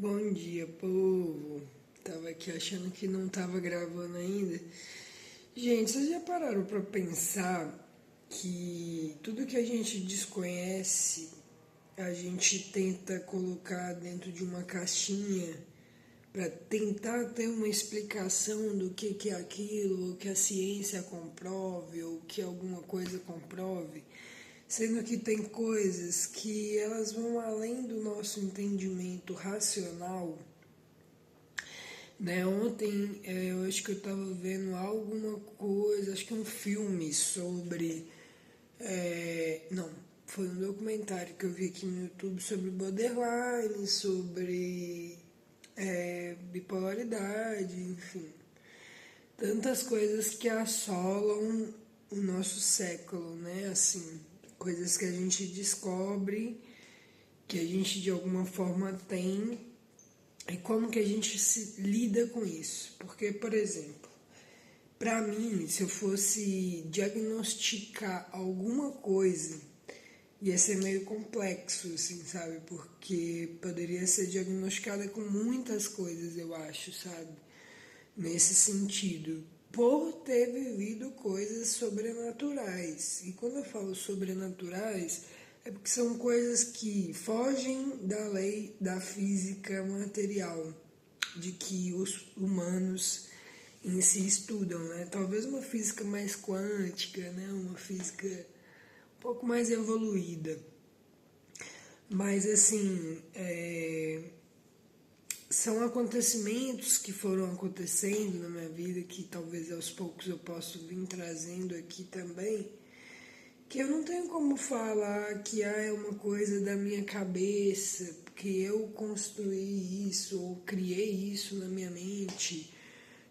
Bom dia, povo. Tava aqui achando que não tava gravando ainda. Gente, vocês já pararam pra pensar que tudo que a gente desconhece, a gente tenta colocar dentro de uma caixinha para tentar ter uma explicação do que é aquilo, ou que a ciência comprove, ou que alguma coisa comprove, sendo que tem coisas que elas vão além do nosso entendimento racional, né? Ontem eu acho que eu estava vendo alguma coisa, acho que um filme sobre. Não, foi um documentário que eu vi aqui no YouTube sobre borderline, sobre bipolaridade, enfim. Tantas coisas que assolam o nosso século, né? Assim, coisas que a gente descobre, que a gente de alguma forma tem. E como que a gente se lida com isso? Porque, por exemplo, para mim, se eu fosse diagnosticar alguma coisa, ia ser meio complexo, assim, sabe? Porque poderia ser diagnosticada com muitas coisas, eu acho, sabe? Nesse sentido, por ter vivido coisas sobrenaturais. E quando eu falo sobrenaturais, é porque são coisas que fogem da lei da física material, de que os humanos em si estudam, né? Talvez uma física mais quântica, né? Uma física um pouco mais evoluída. Mas assim, são acontecimentos que foram acontecendo na minha vida, que talvez aos poucos eu possa vir trazendo aqui também, que eu não tenho como falar que é uma coisa da minha cabeça, porque eu construí isso ou criei isso na minha mente,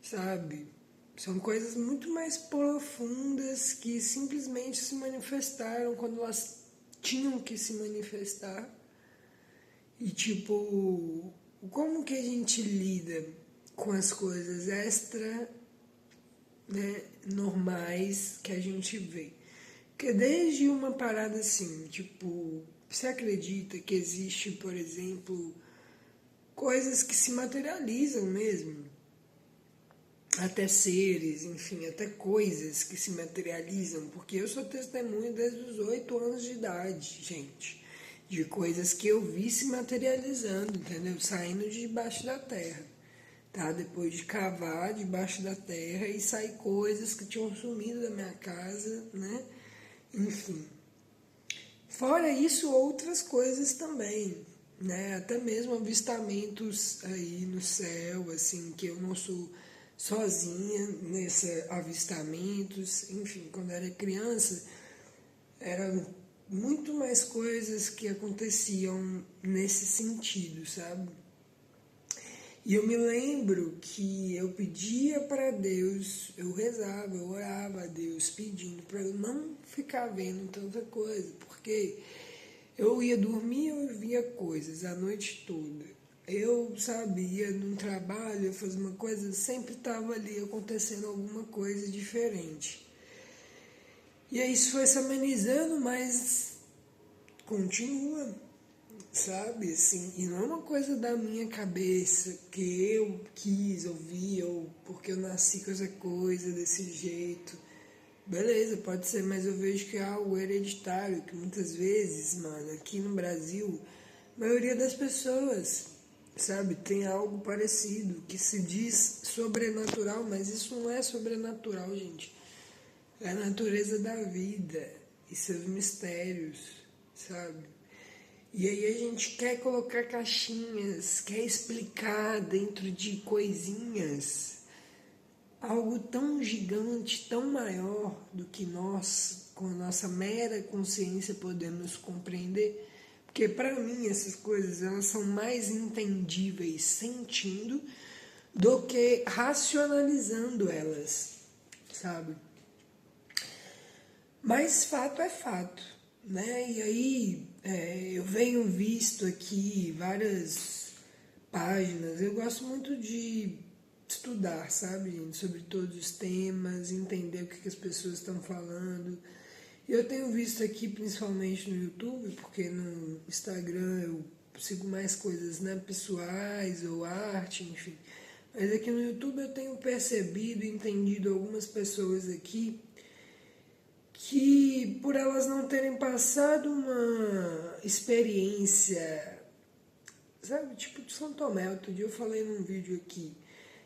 sabe? São coisas muito mais profundas que simplesmente se manifestaram quando elas tinham que se manifestar. E tipo, como que a gente lida com as coisas extra, né, normais que a gente vê? Porque desde uma parada assim, tipo, você acredita que existe, por exemplo, coisas que se materializam mesmo? Até seres, enfim, até coisas que se materializam, porque eu sou testemunha desde os 8 anos de idade, gente, de coisas que eu vi se materializando, entendeu? Saindo de debaixo da terra, tá? Depois de cavar debaixo da terra e sair coisas que tinham sumido da minha casa, né? Enfim. Fora isso, outras coisas também, né? Até mesmo avistamentos aí no céu, assim, que eu não sou sozinha nesses avistamentos. Enfim, quando era criança, eram muito mais coisas que aconteciam nesse sentido, sabe? E eu me lembro que eu pedia para Deus, eu rezava, eu orava a Deus pedindo para eu não ficar vendo tanta coisa, porque eu ia dormir, eu via coisas a noite toda. Eu sabia, num trabalho, eu fazia uma coisa, sempre estava ali acontecendo alguma coisa diferente. E aí isso foi se amenizando, mas continua, sabe? Assim, e não é uma coisa da minha cabeça, que eu quis ouvir, ou porque eu nasci com essa coisa desse jeito. Beleza, pode ser, mas eu vejo que é algo hereditário, que muitas vezes, mano, aqui no Brasil, a maioria das pessoas, sabe, tem algo parecido, que se diz sobrenatural, mas isso não é sobrenatural, gente. É a natureza da vida e seus mistérios, sabe? E aí a gente quer colocar caixinhas, quer explicar dentro de coisinhas algo tão gigante, tão maior do que nós, com a nossa mera consciência, podemos compreender. Porque para mim essas coisas elas são mais entendíveis sentindo do que racionalizando elas, sabe? Mas fato é fato, né? E aí eu venho visto aqui várias páginas. Eu gosto muito de estudar, sabe, gente, sobre todos os temas, entender o que as pessoas estão falando. Eu tenho visto aqui, principalmente no YouTube, porque no Instagram eu sigo mais coisas, né, pessoais ou arte, enfim. Mas aqui no YouTube eu tenho percebido e entendido algumas pessoas aqui que, por elas não terem passado uma experiência, sabe, tipo de São Tomé. Outro dia eu falei num vídeo aqui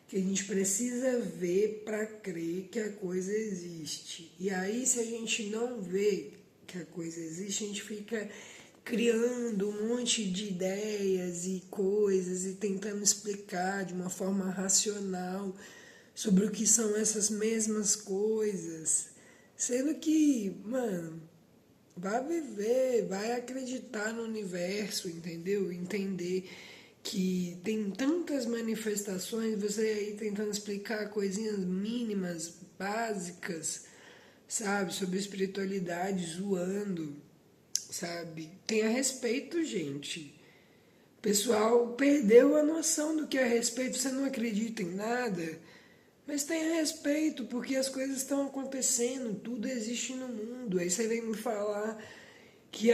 que a gente precisa ver para crer que a coisa existe. E aí, se a gente não vê que a coisa existe, a gente fica criando um monte de ideias e coisas e tentando explicar de uma forma racional sobre o que são essas mesmas coisas. Sendo que, mano, vai viver, vai acreditar no universo, entendeu? Entender que tem tantas manifestações, você aí tentando explicar coisinhas mínimas, básicas, sabe? Sobre espiritualidade, zoando, sabe? Tenha respeito, gente. O pessoal perdeu a noção do que é respeito, você não acredita em nada, mas tenha respeito, porque as coisas estão acontecendo, tudo existe no mundo. Aí você vem me falar que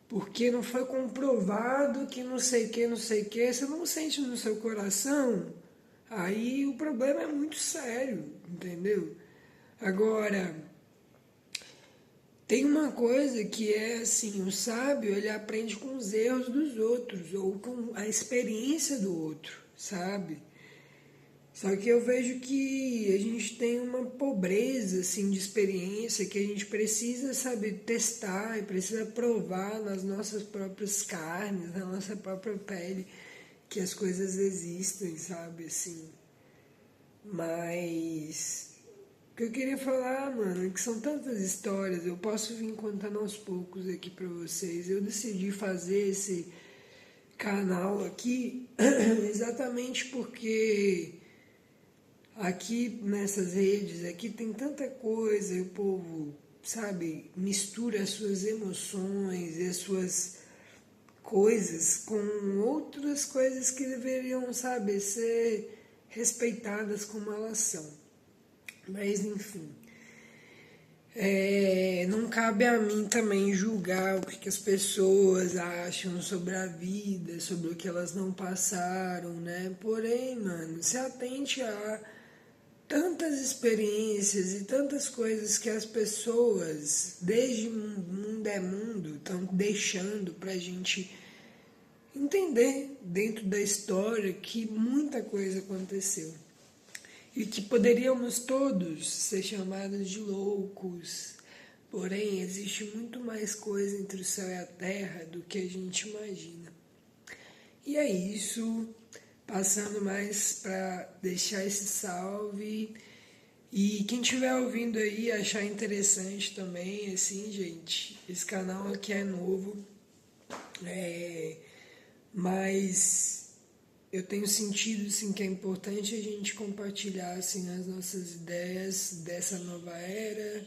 porque não foi comprovado que não sei o que, não sei o que, você não sente no seu coração, aí o problema é muito sério, entendeu? Agora, tem uma coisa que é assim, o sábio ele aprende com os erros dos outros, ou com a experiência do outro, sabe? Só que eu vejo que a gente tem uma pobreza assim de experiência que a gente precisa, sabe, testar e precisa provar nas nossas próprias carnes, na nossa própria pele que as coisas existem, sabe, assim. Mas o que eu queria falar, mano, é que são tantas histórias, eu posso vir contando aos poucos aqui pra vocês. Eu decidi fazer esse canal aqui exatamente porque aqui nessas redes, aqui tem tanta coisa, e o povo, sabe, mistura as suas emoções e as suas coisas com outras coisas que deveriam, sabe, ser respeitadas como elas são. Mas, enfim, não cabe a mim também julgar o que as pessoas acham sobre a vida, sobre o que elas não passaram, né? Porém, mano, se atente a tantas experiências e tantas coisas que as pessoas, desde mundo é mundo, estão deixando pra gente entender dentro da história que muita coisa aconteceu. E que poderíamos todos ser chamados de loucos. Porém, existe muito mais coisa entre o céu e a terra do que a gente imagina. E é isso. Passando mais para deixar esse salve. E quem estiver ouvindo aí, achar interessante também, assim, gente, esse canal aqui é novo. Mas eu tenho sentido assim, que é importante a gente compartilhar assim, as nossas ideias dessa nova era,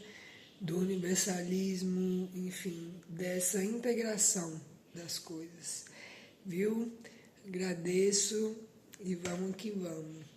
do universalismo, enfim, dessa integração das coisas. Viu? Agradeço e vamos que vamos.